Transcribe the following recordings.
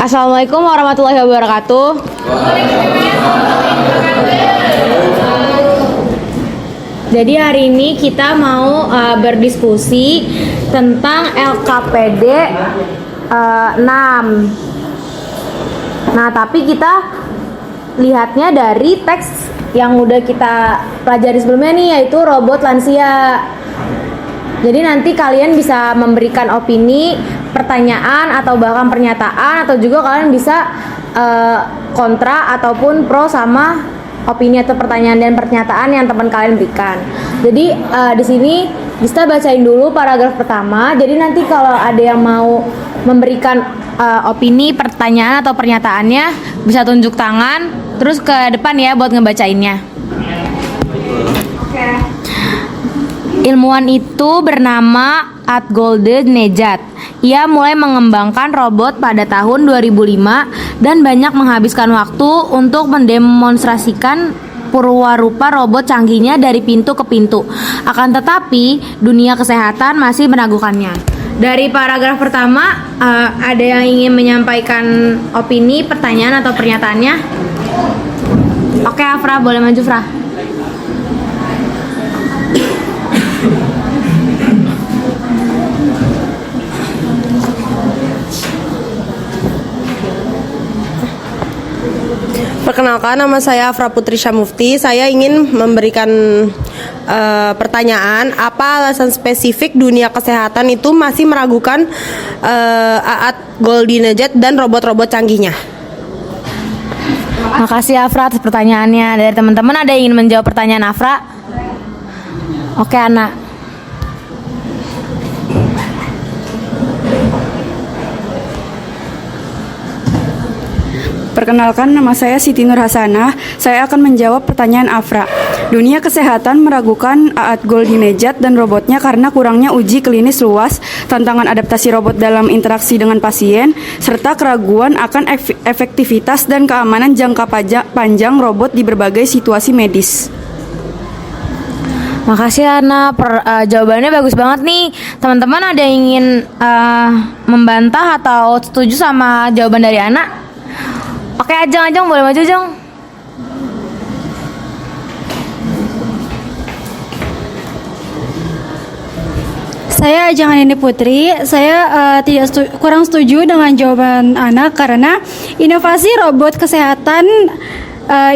Assalamualaikum warahmatullahi wabarakatuh. Jadi hari ini kita mau berdiskusi tentang LKPD 6. Nah, tapi kita lihatnya dari teks yang udah kita pelajari sebelumnya nih, yaitu robot lansia. Jadi nanti kalian bisa memberikan opini, pertanyaan atau bahkan pernyataan, atau juga kalian bisa kontra ataupun pro sama opini atau pertanyaan dan pernyataan yang teman kalian berikan. Jadi di sini bisa bacain dulu paragraf pertama. Jadi nanti kalau ada yang mau memberikan opini, pertanyaan atau pernyataannya bisa tunjuk tangan terus ke depan ya buat ngebacainnya. Ilmuwan itu bernama Atgolde Nejad. Ia mulai mengembangkan robot pada tahun 2005 dan banyak menghabiskan waktu untuk mendemonstrasikan purwarupa robot canggihnya dari pintu ke pintu. Akan tetapi, dunia kesehatan masih meragukannya. Dari paragraf pertama, ada yang ingin menyampaikan opini, pertanyaan atau pernyataannya? Oke, Afra, boleh maju, Afra. Perkenalkan, nama saya Afra Putri Syamufti. Saya ingin memberikan pertanyaan, apa alasan spesifik dunia kesehatan itu masih meragukan Atgolde Nejad dan robot-robot canggihnya? Makasih Afra atas pertanyaannya. Dari teman-teman ada yang ingin menjawab pertanyaan Afra? Oke, Ana. Perkenalkan, nama saya Siti Nur Hasanah. Saya akan menjawab pertanyaan Afra. Dunia kesehatan meragukan Atgolde Nejad dan robotnya karena kurangnya uji klinis luas, tantangan adaptasi robot dalam interaksi dengan pasien, serta keraguan akan efektivitas dan keamanan jangka panjang robot di berbagai situasi medis. Makasih Ana, jawabannya bagus banget nih. Teman-teman ada yang ingin membantah atau setuju sama jawaban dari Ana? Oke, Ajeng boleh maju, Jeng. Saya Ajeng Anindi Putri. Saya kurang setuju dengan jawaban Ana karena inovasi robot kesehatan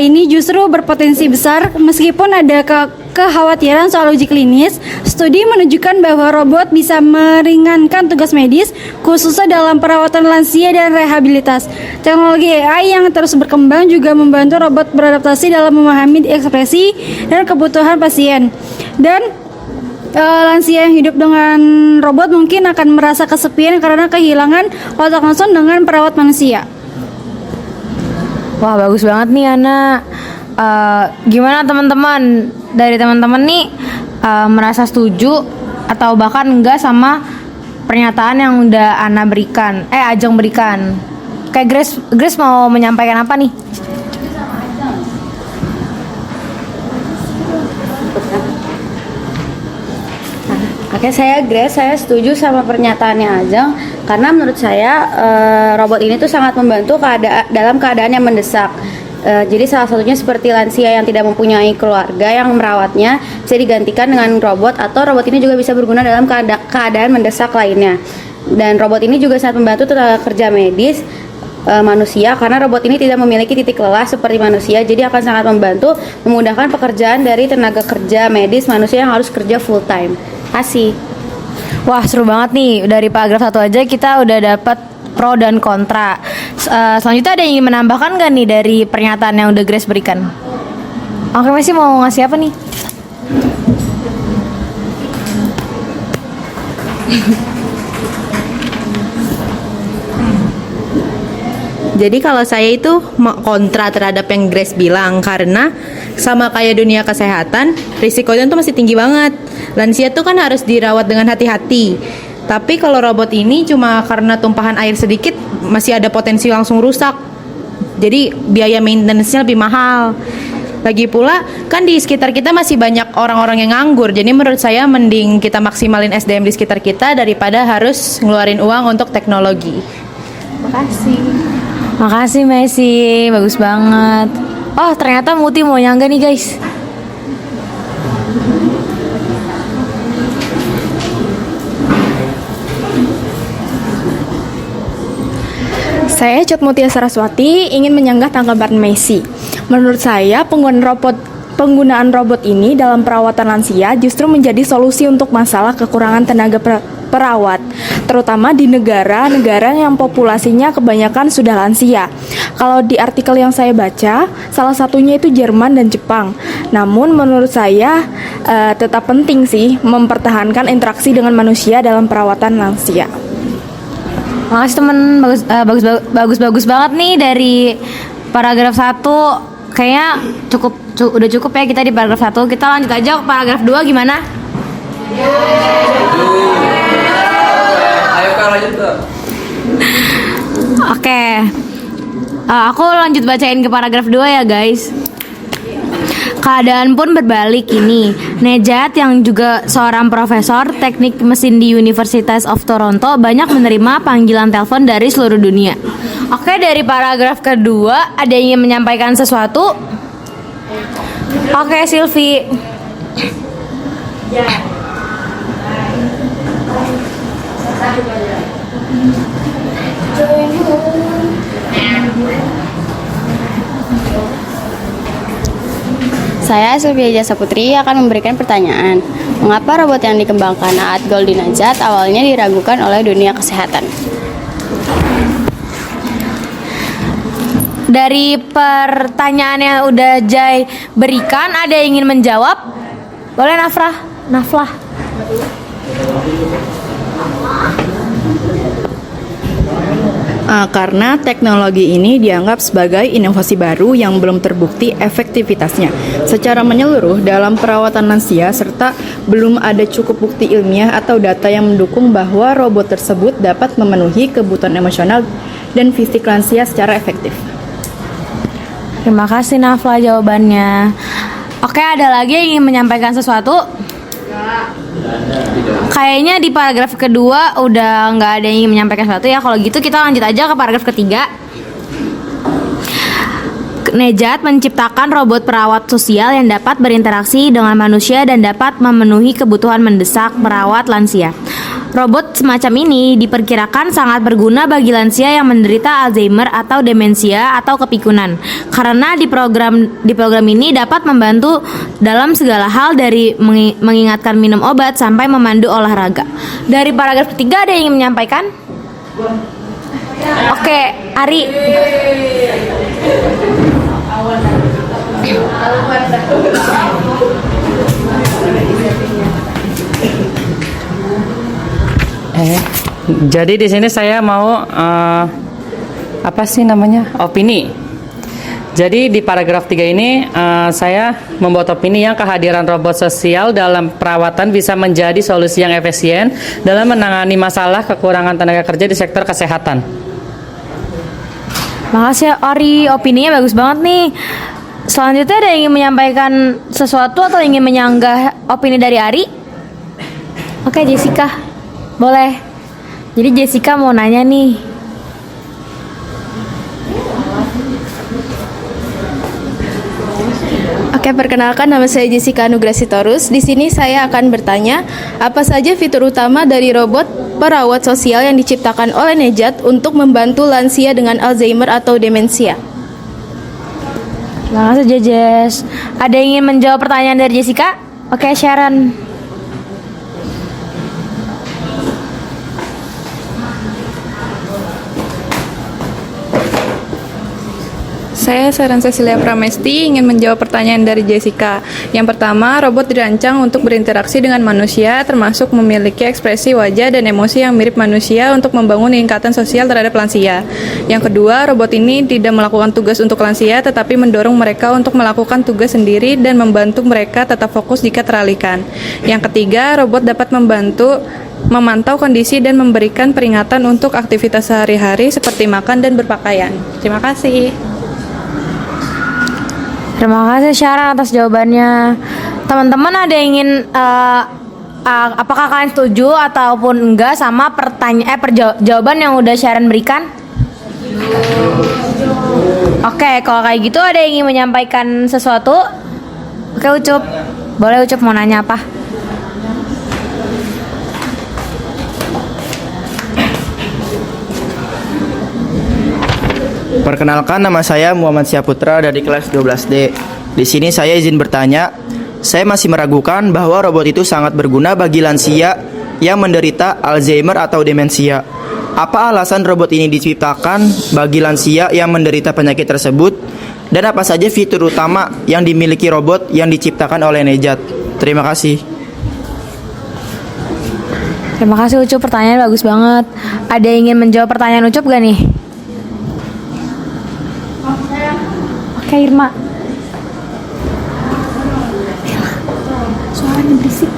ini justru berpotensi besar. Meskipun ada kekhawatiran soal uji klinis, studi menunjukkan bahwa robot bisa meringankan tugas medis, khususnya dalam perawatan lansia dan rehabilitas. Teknologi AI yang terus berkembang juga membantu robot beradaptasi dalam memahami ekspresi dan kebutuhan pasien. Dan lansia yang hidup dengan robot mungkin akan merasa kesepian karena kehilangan kontak langsung dengan perawat manusia. Wah, bagus banget nih Ana. Gimana teman-teman? Dari teman-teman nih merasa setuju atau bahkan enggak sama pernyataan yang udah Ana berikan, Ajeng berikan? Kayak Grace mau menyampaikan apa nih? Oke, saya Grace, saya setuju sama pernyataannya Ajeng karena menurut saya robot ini tuh sangat membantu dalam keadaan yang mendesak. Jadi salah satunya seperti lansia yang tidak mempunyai keluarga yang merawatnya bisa digantikan dengan robot, atau robot ini juga bisa berguna dalam keadaan mendesak lainnya. Dan robot ini juga sangat membantu tenaga kerja medis manusia karena robot ini tidak memiliki titik lelah seperti manusia, jadi akan sangat membantu memudahkan pekerjaan dari tenaga kerja medis manusia yang harus kerja full time. Kasih. Wah, seru banget nih. Dari paragraf 1 aja kita udah dapat pro dan kontra. Selanjutnya ada yang ingin menambahkan nggak nih dari pernyataan yang udah Grace berikan? Oke, Messi mau ngasih apa nih? Jadi kalau saya itu kontra terhadap yang Grace bilang, karena sama kayak dunia kesehatan, risikonya tuh masih tinggi banget. Lansia tuh kan harus dirawat dengan hati-hati. Tapi kalau robot ini cuma karena tumpahan air sedikit masih ada potensi langsung rusak. Jadi biaya maintenance-nya lebih mahal. Lagi pula kan di sekitar kita masih banyak orang-orang yang nganggur. Jadi menurut saya mending kita maksimalin SDM di sekitar kita daripada harus ngeluarin uang untuk teknologi. Makasih Messi, bagus banget. Oh ternyata Muti mau nyangga nih guys. Saya Cut Mutia Saraswati ingin menyanggah tanggapan Messi. Menurut saya penggunaan robot ini dalam perawatan lansia justru menjadi solusi untuk masalah kekurangan tenaga perawat, terutama di negara-negara yang populasinya kebanyakan sudah lansia. Kalau di artikel yang saya baca, salah satunya itu Jerman dan Jepang. Namun menurut saya tetap penting sih mempertahankan interaksi dengan manusia dalam perawatan lansia. Makasih temen, bagus banget nih dari paragraf 1. Kayaknya udah cukup ya kita di paragraf 1. Kita lanjut aja ke paragraf 2 gimana? Ayo Kak lanjut Kak. Oke. Aku lanjut bacain ke paragraf 2 ya guys. Keadaan pun berbalik ini. Nejat yang juga seorang profesor teknik mesin di University of Toronto banyak menerima panggilan telepon dari seluruh dunia. Oke, dari paragraf kedua ada yang ingin menyampaikan sesuatu? Oke, Silvi. Saya Sylvia Jasa Putri akan memberikan pertanyaan. Mengapa robot yang dikembangkan Aat Goldinajat awalnya diragukan oleh dunia kesehatan? Dari pertanyaan yang udah Jai berikan, ada yang ingin menjawab? Boleh Naflah. Karena teknologi ini dianggap sebagai inovasi baru yang belum terbukti efektivitasnya secara menyeluruh dalam perawatan lansia, serta belum ada cukup bukti ilmiah atau data yang mendukung bahwa robot tersebut dapat memenuhi kebutuhan emosional dan fisik lansia secara efektif. Terima kasih Nafla jawabannya. Oke, ada lagi yang ingin menyampaikan sesuatu? Kayaknya di paragraf kedua udah nggak ada yang ingin menyampaikan sesuatu ya. Kalau gitu kita lanjut aja ke paragraf ketiga. Nejat menciptakan robot perawat sosial yang dapat berinteraksi dengan manusia dan dapat memenuhi kebutuhan mendesak perawat lansia. Robot semacam ini diperkirakan sangat berguna bagi lansia yang menderita Alzheimer atau demensia atau kepikunan, karena di program ini dapat membantu dalam segala hal dari mengingatkan minum obat sampai memandu olahraga. Dari paragraf ketiga ada yang ingin menyampaikan? Oke, Ari. Jadi di sini saya mau opini. Jadi di paragraf 3 ini saya membuat opini yang kehadiran robot sosial dalam perawatan bisa menjadi solusi yang efisien dalam menangani masalah kekurangan tenaga kerja di sektor kesehatan. Makasih Ari, opininya bagus banget nih. Selanjutnya ada yang ingin menyampaikan sesuatu atau ingin menyanggah opini dari Ari? Oke, Jessica, boleh. Jadi Jessica mau nanya nih. Oke, perkenalkan nama saya Jessica Anugrah Sitorus. Di sini saya akan bertanya, apa saja fitur utama dari robot perawat sosial yang diciptakan oleh Nejat untuk membantu lansia dengan Alzheimer atau demensia? Terima kasih Jejes. Ada yang ingin menjawab pertanyaan dari Jessica? Oke, Sharon. Saya Sharon Cecilia Pramesti ingin menjawab pertanyaan dari Jessica. Yang pertama, robot dirancang untuk berinteraksi dengan manusia, termasuk memiliki ekspresi wajah dan emosi yang mirip manusia untuk membangun ikatan sosial terhadap lansia. Yang kedua, robot ini tidak melakukan tugas untuk lansia, tetapi mendorong mereka untuk melakukan tugas sendiri dan membantu mereka tetap fokus jika teralihkan. Yang ketiga, robot dapat memantau kondisi dan memberikan peringatan untuk aktivitas sehari-hari seperti makan dan berpakaian. Terima kasih. Terima kasih Sharon atas jawabannya. Teman-teman ada yang ingin apakah kalian setuju ataupun enggak sama jawaban yang udah Sharon berikan? Oke, kalau kayak gitu ada yang ingin menyampaikan sesuatu? Oke, Ucup. Boleh Ucup mau nanya apa? Perkenalkan, nama saya Muhammad Syahputra dari kelas 12D. Di sini saya izin bertanya. Saya masih meragukan bahwa robot itu sangat berguna bagi lansia yang menderita Alzheimer atau demensia. Apa alasan robot ini diciptakan bagi lansia yang menderita penyakit tersebut? Dan apa saja fitur utama yang dimiliki robot yang diciptakan oleh Nejat? Terima kasih. Terima kasih Ucup, pertanyaan bagus banget. Ada yang ingin menjawab pertanyaan Ucup gak nih? Oke, Irma. Suaranya berisik.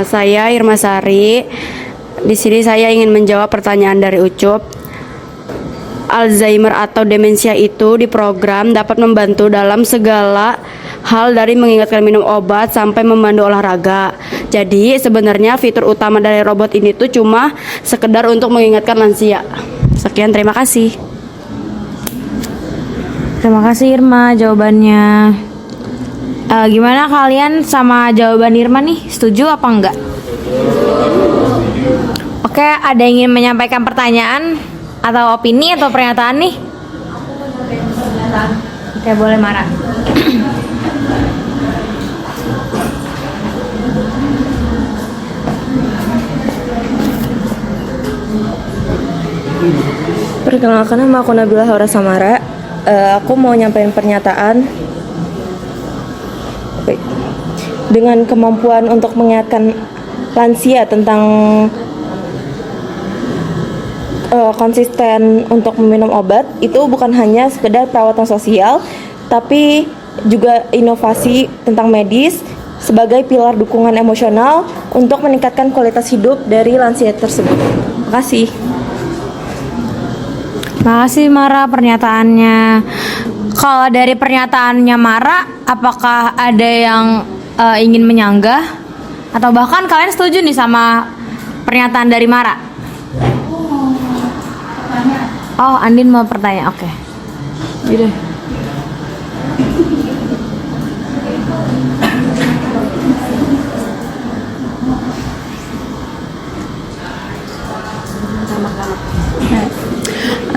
Saya Irma Sari. Di sini saya ingin menjawab pertanyaan dari Ucup. Alzheimer atau demensia itu diprogram dapat membantu dalam segala hal dari mengingatkan minum obat sampai memandu olahraga. Jadi sebenarnya fitur utama dari robot ini tuh cuma sekedar untuk mengingatkan lansia. Sekian, terima kasih. Terima kasih Irma jawabannya. Gimana kalian sama jawaban Irma nih? Setuju apa enggak? Oke, ada yang ingin menyampaikan pertanyaan atau opini atau pernyataan nih? Oke, boleh Mara. Perkenalkan, nama aku Nabila Haura Samara. Aku mau nyampein pernyataan. Dengan kemampuan untuk mengingatkan lansia tentang konsisten untuk meminum obat, itu bukan hanya sekedar perawatan sosial, tapi juga inovasi tentang medis sebagai pilar dukungan emosional untuk meningkatkan kualitas hidup dari lansia tersebut. Terima kasih. Makasih Mara pernyataannya. Kalau dari pernyataannya Mara, apakah ada yang ingin menyanggah? Atau bahkan kalian setuju nih sama pernyataan dari Mara? Oh, Andin mau bertanya, oke. Yaudah.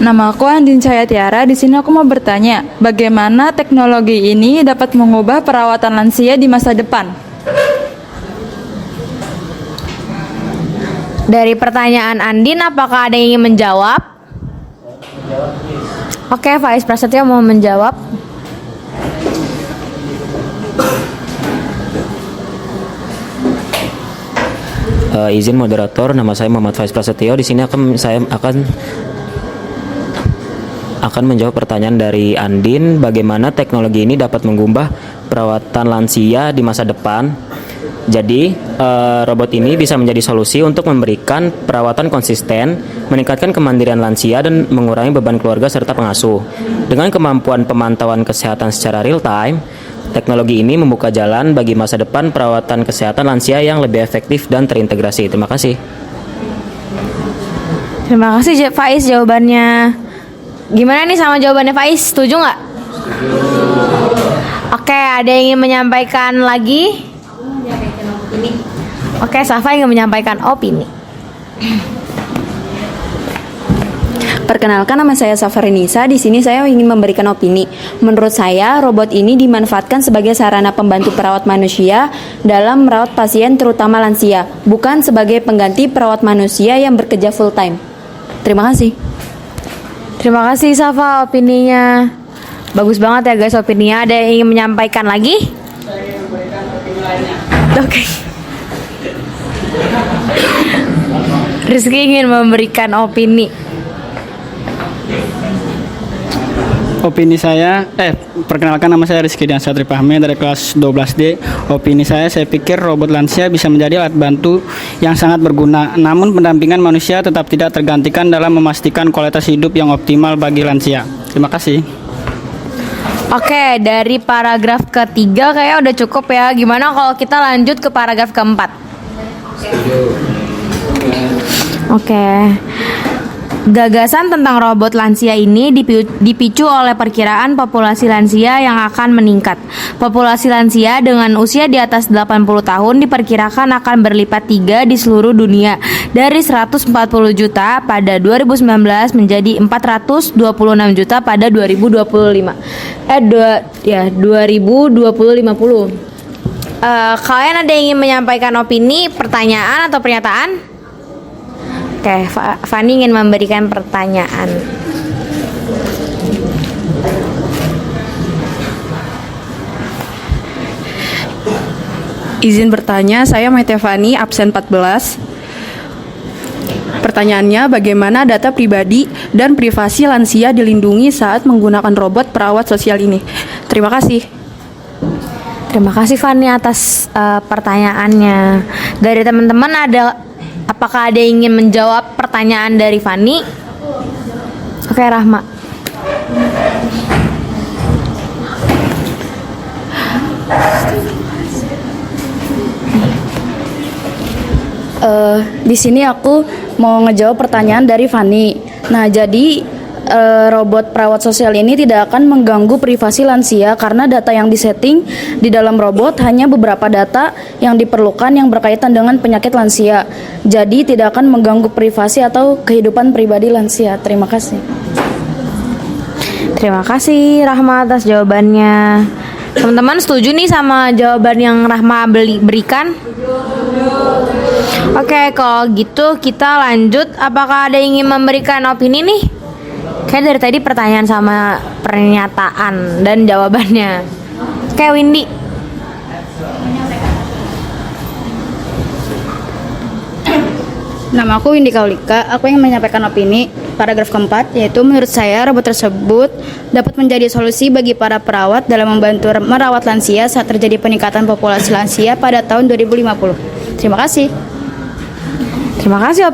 Nama aku Andin Cahaya Tiara. Di sini aku mau bertanya, bagaimana teknologi ini dapat mengubah perawatan lansia di masa depan? Dari pertanyaan Andin, apakah ada yang ingin menjawab? Oke, Faiz Prasetyo mau menjawab. Izin moderator, nama saya Muhammad Faiz Prasetyo. Di sini saya akan menjawab pertanyaan dari Andin, bagaimana teknologi ini dapat mengubah perawatan lansia di masa depan. Jadi, robot ini bisa menjadi solusi untuk memberikan perawatan konsisten, meningkatkan kemandirian lansia, dan mengurangi beban keluarga serta pengasuh. Dengan kemampuan pemantauan kesehatan secara real time, teknologi ini membuka jalan bagi masa depan perawatan kesehatan lansia yang lebih efektif dan terintegrasi. Terima kasih. Terima kasih Faiz jawabannya. Gimana nih sama jawabannya Faiz? Setuju nggak? Oke, ada yang ingin menyampaikan lagi? Oke, Safa ingin menyampaikan opini. Perkenalkan, nama saya Safarinisa. Di sini saya ingin memberikan opini. Menurut saya, robot ini dimanfaatkan sebagai sarana pembantu perawat manusia dalam merawat pasien terutama lansia, bukan sebagai pengganti perawat manusia yang bekerja full time. Terima kasih. Terima kasih Safa opininya. Bagus banget ya guys opininya. Ada yang ingin menyampaikan lagi? Oke. Rizky ingin memberikan opini. Opini saya, perkenalkan, nama saya Rizky Dian Satri Fahmi dari kelas 12D. Opini saya pikir robot lansia bisa menjadi alat bantu yang sangat berguna. Namun pendampingan manusia tetap tidak tergantikan dalam memastikan kualitas hidup yang optimal bagi lansia. Terima kasih. Oke, dari paragraf ketiga kayaknya udah cukup ya. Gimana kalau kita lanjut ke paragraf keempat? Oke. Gagasan tentang robot lansia ini dipicu oleh perkiraan populasi lansia yang akan meningkat. Populasi lansia dengan usia di atas 80 tahun diperkirakan akan berlipat 3 di seluruh dunia, dari 140 juta pada 2019 menjadi 426 juta pada 2050. Kalian ada yang ingin menyampaikan opini, pertanyaan atau pernyataan? Oke, Fani ingin memberikan pertanyaan. Izin bertanya, saya Maite Fani, absen 14. Pertanyaannya, bagaimana data pribadi dan privasi lansia dilindungi saat menggunakan robot perawat sosial ini? Terima kasih. Terima kasih Fani atas pertanyaannya. Dari teman-teman apakah ada yang ingin menjawab pertanyaan dari Fani? Oke, Rahma. Di sini aku mau ngejawab pertanyaan dari Fani. Nah, jadi robot perawat sosial ini tidak akan mengganggu privasi lansia karena data yang disetting di dalam robot hanya beberapa data yang diperlukan yang berkaitan dengan penyakit lansia. Jadi tidak akan mengganggu privasi atau kehidupan pribadi lansia. Terima kasih. Terima kasih Rahma atas jawabannya. Teman-teman setuju nih sama jawaban yang Rahma berikan? Oke, kalau gitu kita lanjut. Apakah ada yang ingin memberikan opini nih? Kayak dari tadi pertanyaan sama pernyataan dan jawabannya. Kayak Windy. Nama aku Windy Kaulika. Aku ingin menyampaikan opini paragraf keempat, yaitu menurut saya robot tersebut dapat menjadi solusi bagi para perawat dalam membantu merawat lansia saat terjadi peningkatan populasi lansia pada tahun 2050. Terima kasih. Terima kasih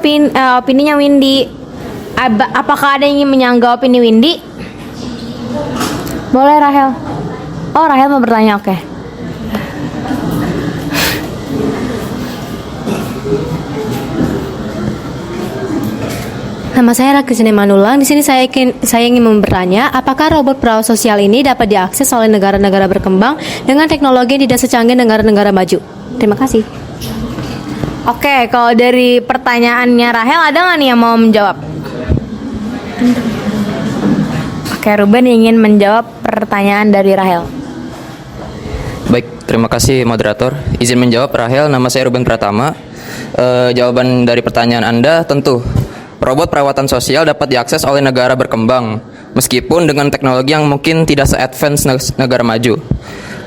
opininya Windy. Apakah ada yang ingin menyanggah opini Windy? Boleh Rahel. Oh, Rahel mau bertanya, oke. Nama saya Rakrisine Manulang. Di sini saya ingin bertanya, apakah robot perawat sosial ini dapat diakses oleh negara-negara berkembang dengan teknologi yang tidak secanggih negara-negara maju? Terima kasih. Oke, kalau dari pertanyaannya Rahel, ada nggak nih yang mau menjawab? Oke, Ruben ingin menjawab pertanyaan dari Rahel. Baik, terima kasih moderator. Izin menjawab Rahel, nama saya Ruben Pratama. Jawaban dari pertanyaan Anda tentu. Robot perawatan sosial dapat diakses oleh negara berkembang, meskipun dengan teknologi yang mungkin tidak se-advance negara maju.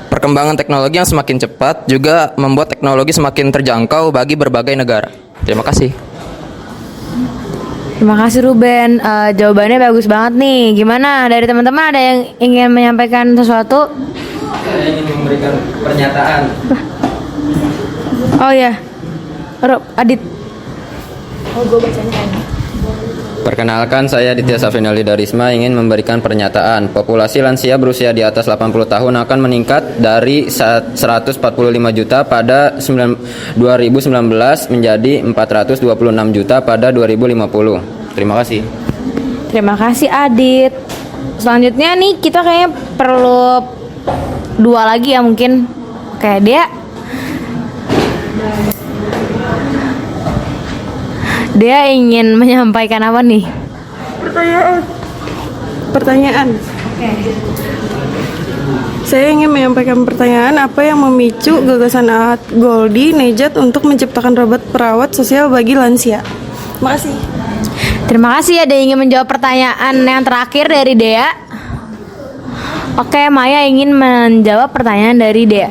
Perkembangan teknologi yang semakin cepat juga membuat teknologi semakin terjangkau bagi berbagai negara. Terima kasih. Terima kasih Ruben, jawabannya bagus banget nih. Gimana dari teman-teman, ada yang ingin menyampaikan sesuatu? Saya ingin memberikan pernyataan. Oh ya, Adit. Oh, gue bacanya. Perkenalkan, saya Ditya Safinali Darisma ingin memberikan pernyataan. Populasi lansia berusia di atas 80 tahun akan meningkat dari 145 juta pada 2019 menjadi 426 juta pada 2050. Terima kasih. Terima kasih Adit. Selanjutnya nih kita kayaknya perlu 2 lagi ya mungkin. Kayak dia ingin menyampaikan apa nih? Pertanyaan. Saya ingin menyampaikan pertanyaan, apa yang memicu gagasan Ahat Goldi Nejat untuk menciptakan robot perawat sosial bagi lansia? Terima kasih. Terima kasih. Ada yang ingin menjawab pertanyaan yang terakhir dari Dea? Oke, Maya ingin menjawab pertanyaan dari Dea.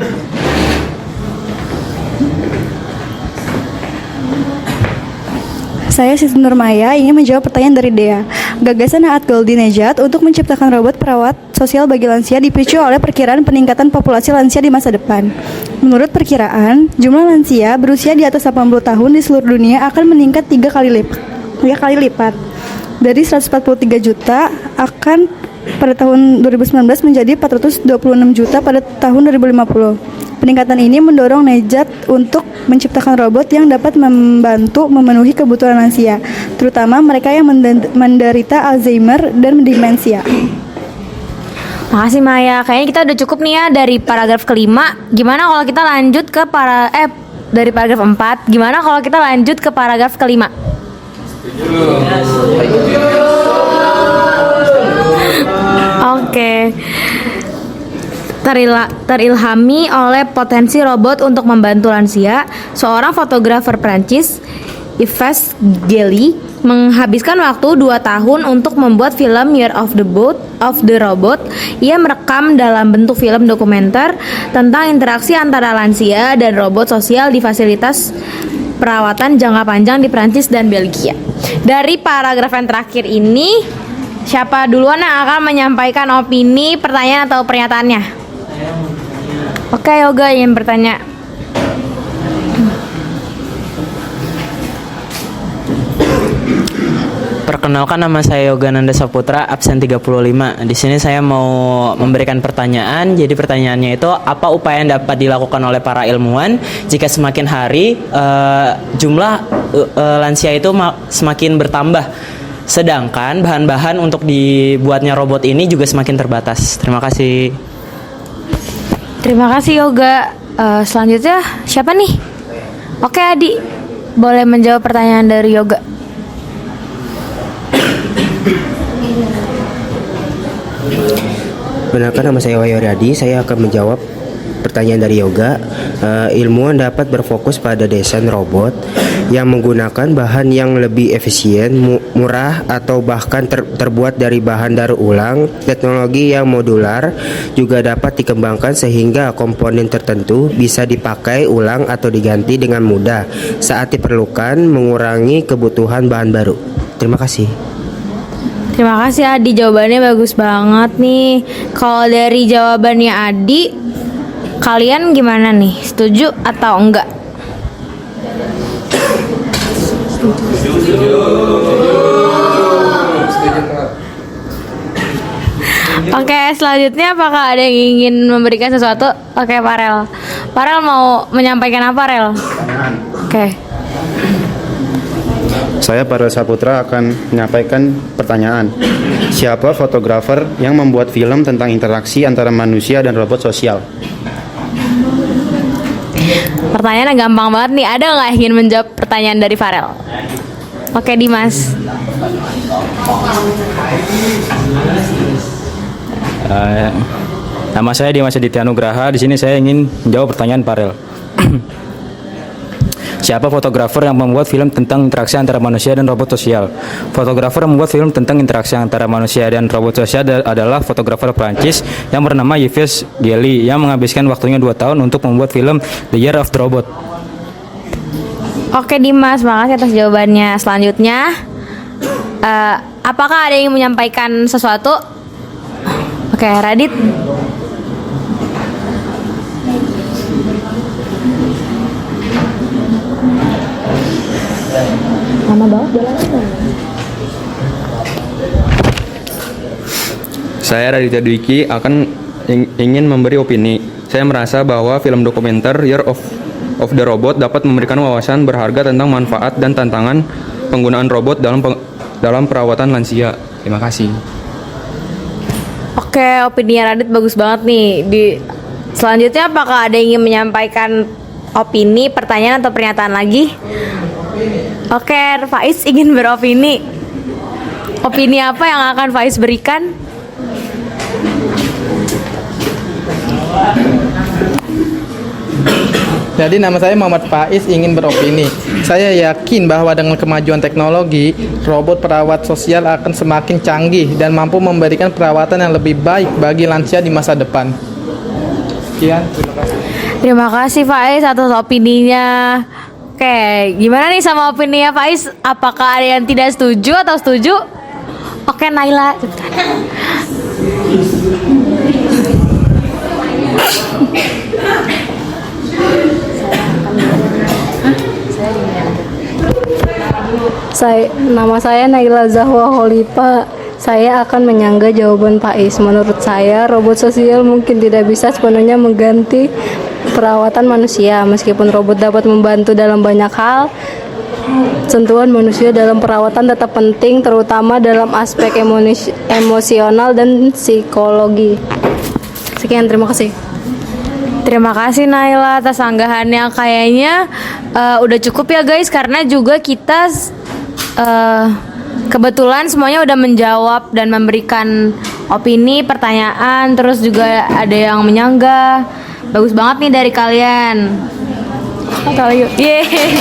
Saya Siti Nurmaya ingin menjawab pertanyaan dari Dea. Gagasan Ahat Goldi Nejat untuk menciptakan robot perawat sosial bagi lansia dipicu oleh perkiraan peningkatan populasi lansia di masa depan. Menurut perkiraan, jumlah lansia berusia di atas 80 tahun di seluruh dunia akan meningkat 3 kali lipat. Dari 143 juta akan pada tahun 2019 menjadi 426 juta pada tahun 2050. Peningkatan ini mendorong Nejat untuk menciptakan robot yang dapat membantu memenuhi kebutuhan lansia, terutama mereka yang menderita Alzheimer dan demensia. Makasih Maya. Kayaknya kita udah cukup nih ya dari paragraf kelima. Gimana kalau kita lanjut ke dari paragraf 4. Gimana kalau kita lanjut ke paragraf kelima? Oke. Terilhami oleh potensi robot untuk membantu lansia, seorang fotografer Prancis, Yves Gelly, menghabiskan waktu 2 tahun untuk membuat film Year of the Robot. Ia merekam dalam bentuk film dokumenter tentang interaksi antara lansia dan robot sosial di fasilitas perawatan jangka panjang di Prancis dan Belgia. Dari paragraf yang terakhir ini, siapa duluan yang akan menyampaikan opini, pertanyaan atau pernyataannya? Oke, Yoga ingin bertanya. Perkenalkan, nama saya Yogananda Saputra, absen 35. Di sini saya mau memberikan pertanyaan. Jadi pertanyaannya itu, apa upaya yang dapat dilakukan oleh para ilmuwan jika semakin hari jumlah lansia itu semakin bertambah, sedangkan bahan-bahan untuk dibuatnya robot ini juga semakin terbatas. Terima kasih. Terima kasih Yoga. Selanjutnya siapa nih? Oke Adi, boleh menjawab pertanyaan dari Yoga. Benarkah, nama saya Wahyu Riyadi. Saya akan menjawab pertanyaan dari Yoga. Ilmuwan dapat berfokus pada desain robot yang menggunakan bahan yang lebih efisien, murah, atau bahkan terbuat dari bahan daur ulang. Teknologi yang modular juga dapat dikembangkan sehingga komponen tertentu bisa dipakai ulang atau diganti dengan mudah saat diperlukan, mengurangi kebutuhan bahan baru. Terima kasih. Terima kasih Adi, jawabannya bagus banget nih. Kalau dari jawabannya Adi, kalian gimana nih? Setuju atau enggak? Oke, selanjutnya apakah ada yang ingin memberikan sesuatu? Oke, Farel. Farel mau menyampaikan apa, Farel? Oke. Saya Farel Saputra akan menyampaikan pertanyaan. Siapa fotografer yang membuat film tentang interaksi antara manusia dan robot sosial? Pertanyaannya gampang banget nih. Ada nggak yang ingin menjawab pertanyaan dari Farel? Oke, Dimas. Nama saya Dimas Aditya Nugraha. Di sini saya ingin menjawab pertanyaan Farel. Siapa fotografer yang membuat film tentang interaksi antara manusia dan robot sosial? Fotografer yang membuat film tentang interaksi antara manusia dan robot sosial adalah fotografer Prancis yang bernama Yves Gelly yang menghabiskan waktunya 2 tahun untuk membuat film The Year of the Robot. Oke Dimas, makasih atas jawabannya. Selanjutnya, apakah ada yang menyampaikan sesuatu? Oke, Radit. Nama bawah Saya Raditya Dwiki akan ingin memberi opini. Saya merasa bahwa film dokumenter Year of the Robot dapat memberikan wawasan berharga tentang manfaat dan tantangan penggunaan robot dalam perawatan lansia. Terima kasih. Oke, opini Radit bagus banget nih. Selanjutnya apakah ada yang ingin menyampaikan opini, pertanyaan atau pernyataan lagi? Oke, Faiz ingin beropini. Opini apa yang akan Faiz berikan? Jadi nama saya Muhammad Faiz ingin beropini. Saya yakin bahwa dengan kemajuan teknologi, robot perawat sosial akan semakin canggih dan mampu memberikan perawatan yang lebih baik bagi lansia di masa depan. Sekian, terima kasih. Terima kasih Faiz atas opininya. Oke, gimana nih sama opininya Faiz? Apakah ada yang tidak setuju atau setuju? Oke, Naila. Nama saya Naila Zahwa Holipa. Saya akan menyanggah jawaban Pais. Menurut saya, robot sosial mungkin tidak bisa sepenuhnya mengganti perawatan manusia. Meskipun robot dapat membantu dalam banyak hal, sentuhan manusia dalam perawatan tetap penting, terutama dalam aspek emosional dan psikologi. Sekian, terima kasih. Terima kasih Naila atas sanggahannya. Kayaknya udah cukup ya guys, karena juga kita kebetulan semuanya udah menjawab dan memberikan opini, pertanyaan, terus juga ada yang menyanggah. Bagus banget nih dari kalian. Yeay.